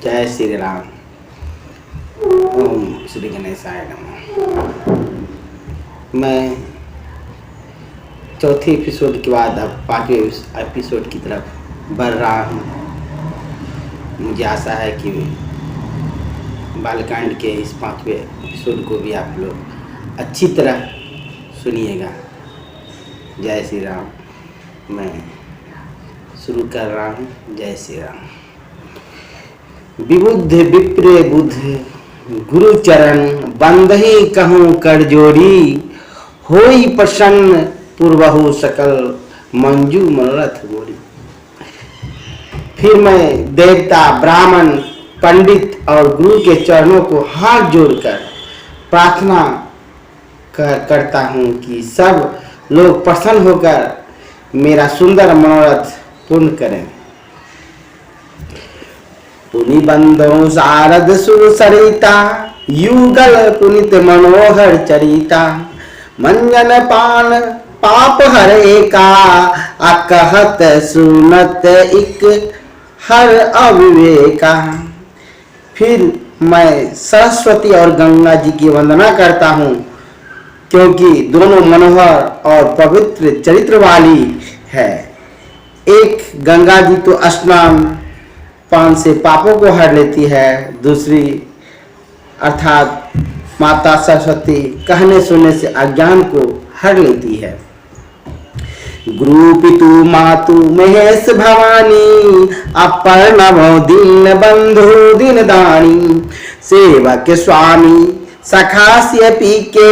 जय श्री राम। ओम श्री गणेशाय नमः। मैं चौथे एपिसोड के बाद अब पांचवें एपिसोड की तरफ बढ़ रहा हूँ। मुझे आशा है कि बालकांड के इस पांचवें एपिसोड को भी आप लोग अच्छी तरह सुनिएगा। जय श्री राम। मैं शुरू कर रहा हूँ। जय श्री राम। विबुद्ध विप्र बुद्ध गुरु चरण बंदहि कहूँ कर जोड़ी, होई प्रसन्न पूर्वहु सकल मंजू मनोरथ गोरी। फिर मैं देवता ब्राह्मण पंडित और गुरु के चरणों को हाथ जोड़कर प्रार्थना करता हूँ कि सब लोग प्रसन्न होकर मेरा सुंदर मनोरथ पूर्ण करें। पुनि बंधो शारद सुर सरिता, युगल पुनित मनोहर चरिता। मंजन पान पाप हरे का, अकहत सुनत इक हर अविवेका। फिर मैं सरस्वती और गंगा जी की वंदना करता हूँ, क्योंकि दोनों मनोहर और पवित्र चरित्र वाली है। एक गंगा जी तो स्नान पान से पापों को हर लेती है, दूसरी अर्थात माता सरस्वती कहने सुनने से अज्ञान को हर लेती है। गुरु पितु मातु महेश भवानी, अपर नमो दीन बंधु दीन दानी। सेवक स्वामी सखास्य पी के,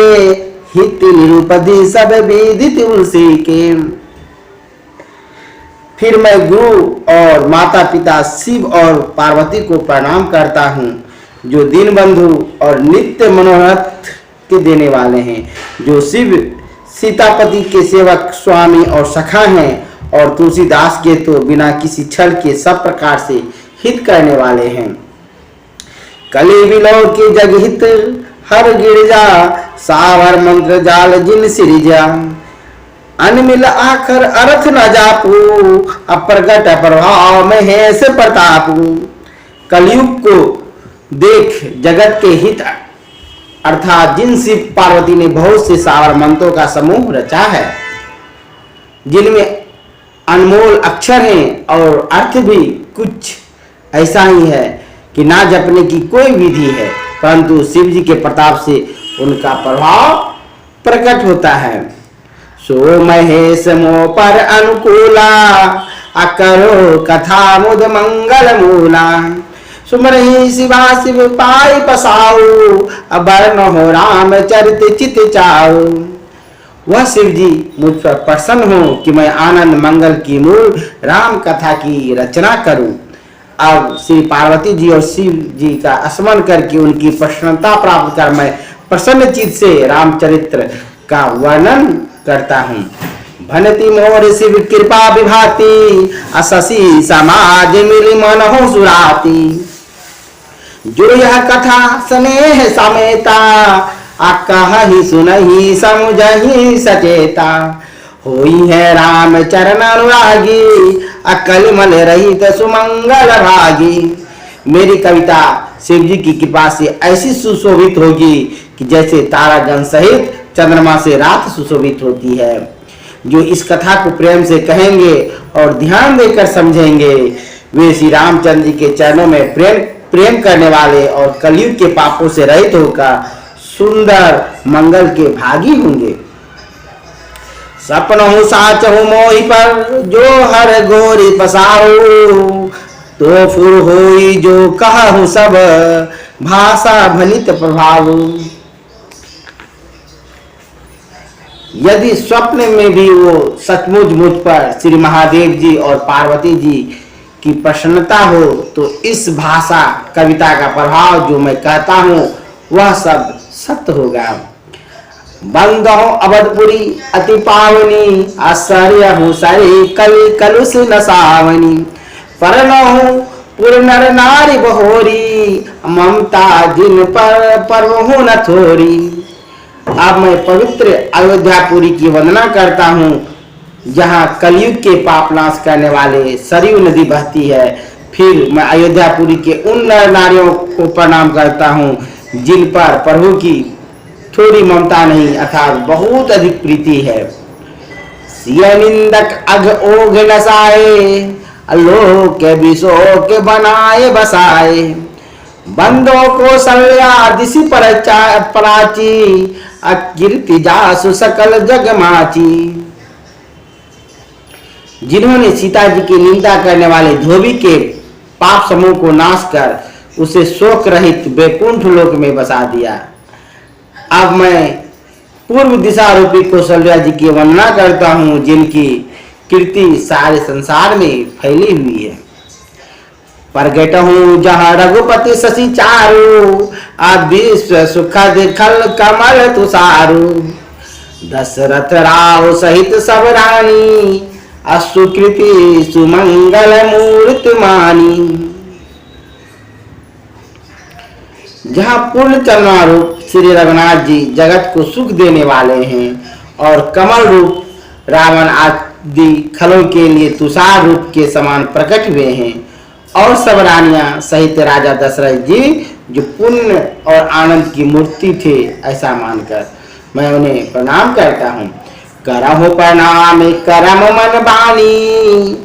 हित निरुपधि सब विदित उसी के। फिर मैं गुरु और माता पिता शिव और पार्वती को प्रणाम करता हूँ, जो दीन बंधु और नित्य मनोरथ के देने वाले हैं। जो शिव सीतापति के सेवक स्वामी और सखा हैं, और तुलसीदास के तो बिना किसी छल के सब प्रकार से हित करने वाले हैं। कली बिलो के जग हित हर गिरजा, सावर मंत्र जाल जिन सिरिजा। अनमिल आखर अर्थ न जापू, अप्रगट प्रभाव महेश प्रतापू। कलयुग को देख जगत के हित अर्थात जिन शिव पार्वती ने बहुत से सावर मंत्रों का समूह रचा है, जिनमें अनमोल अक्षर हैं और अर्थ भी कुछ ऐसा ही है कि ना जपने की कोई विधि है, परंतु शिव जी के प्रताप से उनका प्रभाव प्रकट होता है। सो महेश मो पर अनुकूला, अकरो कथा मुद मंगल मूला। सुमरहि शिवा शिव पाई पसाऊ, अबरन हो राम चरित चित चाऊ। वह शिव जी मुझ पर प्रसन्न हो कि मैं आनंद मंगल की मूल राम कथा की रचना करूं। अब श्री पार्वती जी और शिव जी का स्मरण करके उनकी प्रसन्नता प्राप्त कर मैं प्रसन्न चित्त से रामचरित्र का वर्णन करता हूँ। भनति मोर शिव कृपा विभाति, अससी समाज मिली मन हो सुराती। जो यह कथा स्नेह समेता, अकहि सुनहि समुझहि सचेता। होई है राम चरण अनुरागी, अकल मल रहित सुमंगल भागी। मेरी कविता शिव जी की कृपा से ऐसी सुशोभित होगी कि जैसे तारागण सहित चंद्रमा से रात सुशोभित होती है। जो इस कथा को प्रेम से कहेंगे और ध्यान देकर समझेंगे, वे श्री रामचंद्र जी के चरणों में प्रेम करने वाले और कलयुग के पापों से रहित होकर सुंदर मंगल के भागी होंगे। सपनहु साचहु मोहि पर, जो हर गोरी पसाऊ। तो फुर होई जो कहु सब, भाषा भनित प्रभाव। यदि स्वप्न में भी वो सचमुच मुझ पर श्री महादेव जी और पार्वती जी की प्रसन्नता हो, तो इस भाषा कविता का प्रभाव जो मैं कहता हूँ वह सब सत्य होगा। बंदो अवधपुरी अति पावनी, आश्चर्य हूँ सारी कलि कलुष नसावनी। परनहु पुर नर नारी बहोरी, ममता जिन पर परवहु न थोरी। अब मैं पवित्र अयोध्यापुरी की वंदना करता हूँ, जहाँ कलयुग के पाप नाश करने वाले सरयू नदी बहती है। फिर मैं अयोध्यापुरी के उन नर नारियों को प्रणाम करता हूँ जिन पर प्रभु की थोड़ी ममता नहीं अर्थात बहुत अधिक प्रीति है। सिय निंदक अघ ओघ नसाए, लोक के विषो के बनाए बसाए। बंदों को सल्या दिशि पराची, अकीर्ति जासु सकल जग माची। जिन्होंने सीता जी की निंदा करने वाले धोबी के पाप समूह को नाश कर उसे शोक रहित वैकुंठ लोक में बसा दिया। अब मैं पूर्व दिशा रूपी कौशल्या जी की वंदना करता हूँ जिनकी कीर्ति सारे संसार में फैली हुई है। प्रगट हूँ जहाँ रघुपति शशि चारु, अब विश्व सुखद खल कमल तुषारु। दशरथ राव सहित सब रानी, असुकृति सुमंगल मूर्ति मानी। जहाँ पूर्ण चरणा रूप श्री रघुनाथ जी जगत को सुख देने वाले हैं और कमल रूप रावण आदि खलों के लिए तुषार रूप के समान प्रकट हुए हैं, और सब रानियां सहित राजा दशरथ जी जो पुण्य और आनंद की मूर्ति थे, ऐसा मानकर मैं उन्हें प्रणाम करता हूँ। करहु प्रणाम करम मन बानी,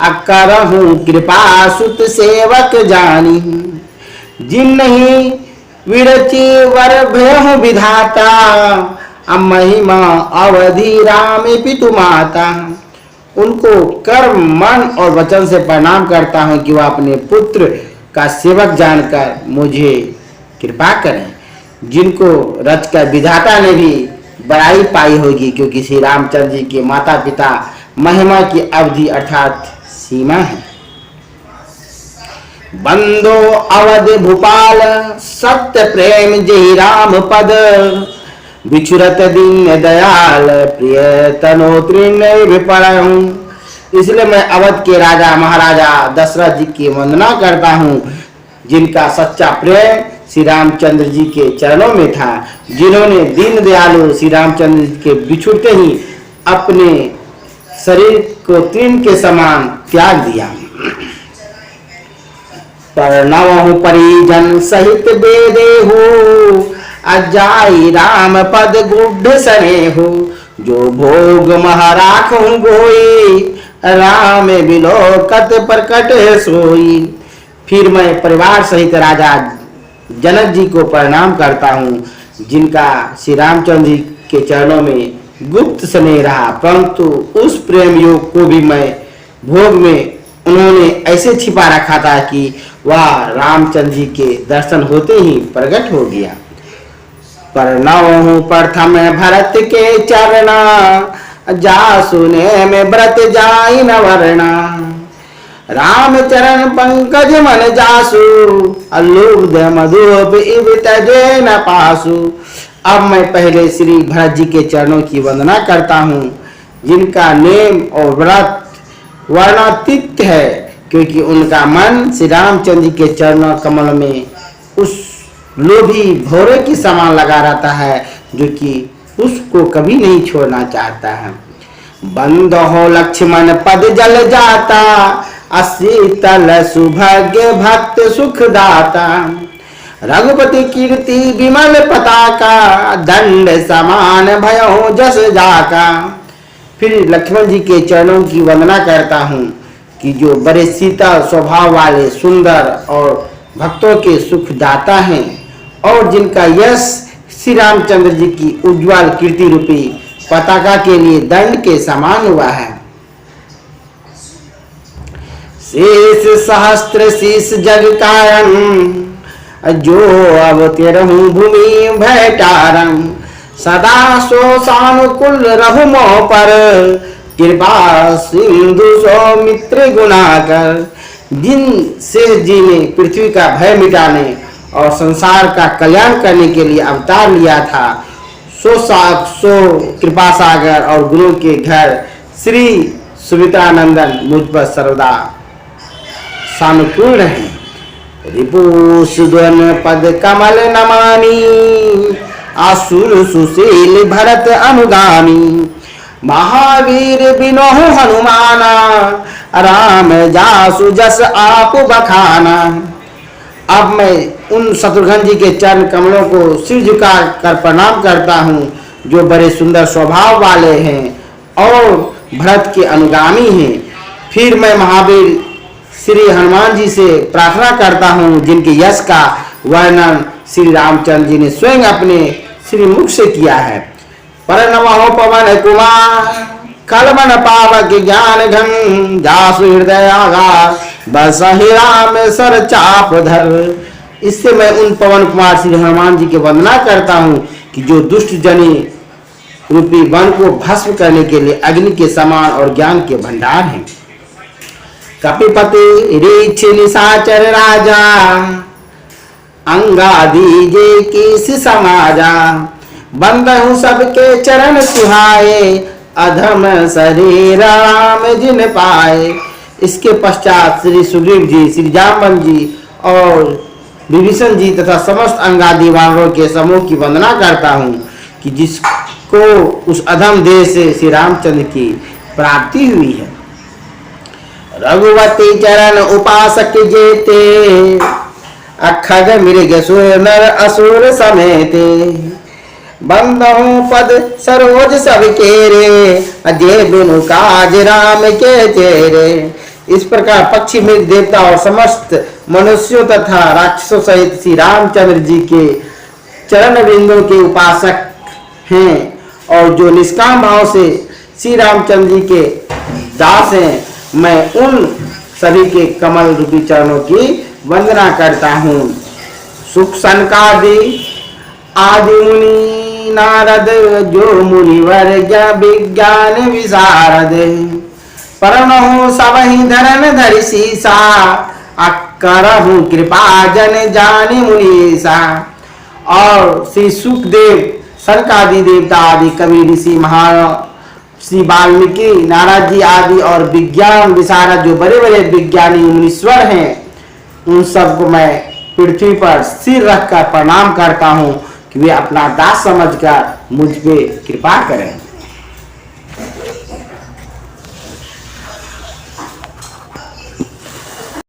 अकरहु कृपा सुत सेवक जानी। जिन नहीं विरचि वर भयहु विधाता, महिमा अवधि राम पितु माता। उनको कर्म मन और वचन से प्रणाम करता हूँ कि वह अपने पुत्र का सेवक जानकर मुझे कृपा करें, जिनको रचकर विधाता ने भी बड़ाई पाई होगी, क्योंकि श्री रामचंद्र जी के माता पिता महिमा की अवधि अर्थात सीमा है। बंदो अवध भूपाल सत्य प्रेम जय राम पद, बिछुरत दीन दयाल प्रिय तनो तृण विपरहूं। इसलिए मैं अवध के राजा महाराजा दशरथ जी की वंदना करता हूँ जिनका सच्चा प्रेम श्री रामचंद्र जी के चरणों में था, जिन्होंने दीन दयालु श्री रामचंद्र जी के बिछुड़ते ही अपने शरीर को तृण के समान त्याग दिया। प्रणव परिजन सहित बेदे हो, अजाई राम पद गुड्ढ सने हो। जो भोग महाराख गोई, राम बिलोकत प्रकट सोई। फिर मैं परिवार सहित राजा जनक जी को प्रणाम करता हूँ जिनका श्री रामचंद्र जी के चरणों में गुप्त स्नेह रहा, परंतु उस प्रेम योग को भी मैं भोग में उन्होंने ऐसे छिपा रखा था कि वह रामचंद्र जी के दर्शन होते ही प्रकट हो गया। प्रणव प्रथम भरत के चरना, जा सुने में व्रत जाई न वरना। राम चरण पंकज मन जासु, अलुब्ध मधुप इव तजे न पासु। अब मैं पहले श्री भरत जी के चरणों की वंदना करता हूँ जिनका नेम और व्रत वर्णातीत है, क्योंकि उनका मन श्री रामचंद्र जी के चरणों कमल में उस लोभी भौरे की समान लगा रहता है जो कि उसको कभी नहीं छोड़ना चाहता है। बंद हो लक्ष्मण पद जल जाता, अशीतल सुभाग्य भक्त सुख दाता। रघुपति कीर्ति विमल पताका, दंड समान भयो जस जाका। फिर लक्ष्मण जी के चरणों की वंदना करता हूँ कि जो बड़े शीतल स्वभाव वाले सुंदर और भक्तों के सुख दाता हैं और जिनका यश श्री रामचंद्र जी की उज्ज्वल कीर्ति रूपी पताका के लिए दंड के समान हुआ है। शेष सहस्त्र शीस जग कारण, जो अवतरहूं भूमि भैटारम। सदा सो सानुकूल रहु मोह पर, कृपा सिंधु सो मित्र गुणाकर। जिन शेष जी ने पृथ्वी का भय मिटाने और संसार का कल्याण करने के लिए अवतार लिया था, सो कृपा सागर और गुरु के घर श्री सुमित्रानंदन मुझ पर सर्वदा सानुकूल रहे। रिपुसुदन पद कमल नमानी, असुर सुशील भरत अनुगामी। महावीर बिनोहु हनुमाना, राम जासु जस आप बखाना। अब मैं उन शत्रुघ्न जी के चरण कमलों को सिर झुका कर प्रणाम करता हूँ, जो बड़े सुंदर स्वभाव वाले हैं और भरत के अनुगामी हैं। फिर मैं महावीर श्री हनुमान जी से प्रार्थना करता हूँ, जिनके यश का वर्णन श्री रामचंद्र जी ने स्वयं अपने श्री मुख से किया है। पर नमो पवन कुमार कलमन पावक ज्ञान घन, जासु हृदय आगार बसहि राम सर चाप धर। इससे मैं उन पवन कुमार श्री हनुमान जी की वंदना करता हूँ कि जो दुष्ट जनी रूपी वन को भस्म करने के लिए अग्नि के समान और ज्ञान के भंडार हैं। कपिपति रीछ निशाचर राजा, अंगादि जे की समाजा, बंदहु सबके चरण सुहाए, अधम शरीर राम जिन पाए। इसके पश्चात श्री सुग्रीव जी, श्री जामवन जी और विभीषण जी तथा समस्त अंगादि वानरों के समूह की वंदना करता हूँ कि जिसको उस अधम देह से श्री रामचंद्र की प्राप्ति हुई है। रघुवती चरण उपासक जेते, अखग मृग सुर नर असुर समेते, बंदहु पद सरोज सब केरे, अजय बिनु काज राम के चेरे। इस प्रकार पक्षी मृग देवता और समस्त मनुष्यों तथा राक्षसों सहित श्री रामचंद्र जी के चरण बिंदुओं के उपासक हैं और जो निष्काम भाव से श्री रामचंद्र जी के दास हैं, मैं उन सभी के कमल रूपी चरणों की वंदना करता हूँ। सुख सनकादि आदि मुनि नारद, जो मुनिवर विज्ञान विशारद, परमहु सबहि धरन धरि सीसा, अकरहु कृपा जन जानि मुनीसा। और श्री सुखदेव, सनकादि देवता आदि कवि ऋषि महान श्री वाल्मीकि, नारद जी आदि और विज्ञान विशारद जो बड़े बड़े विज्ञानी मुनीश्वर हैं, उन सबको मैं पृथ्वी पर सिर रखकर प्रणाम करता हूँ कि वे अपना दास समझकर मुझ पे कृपा करें।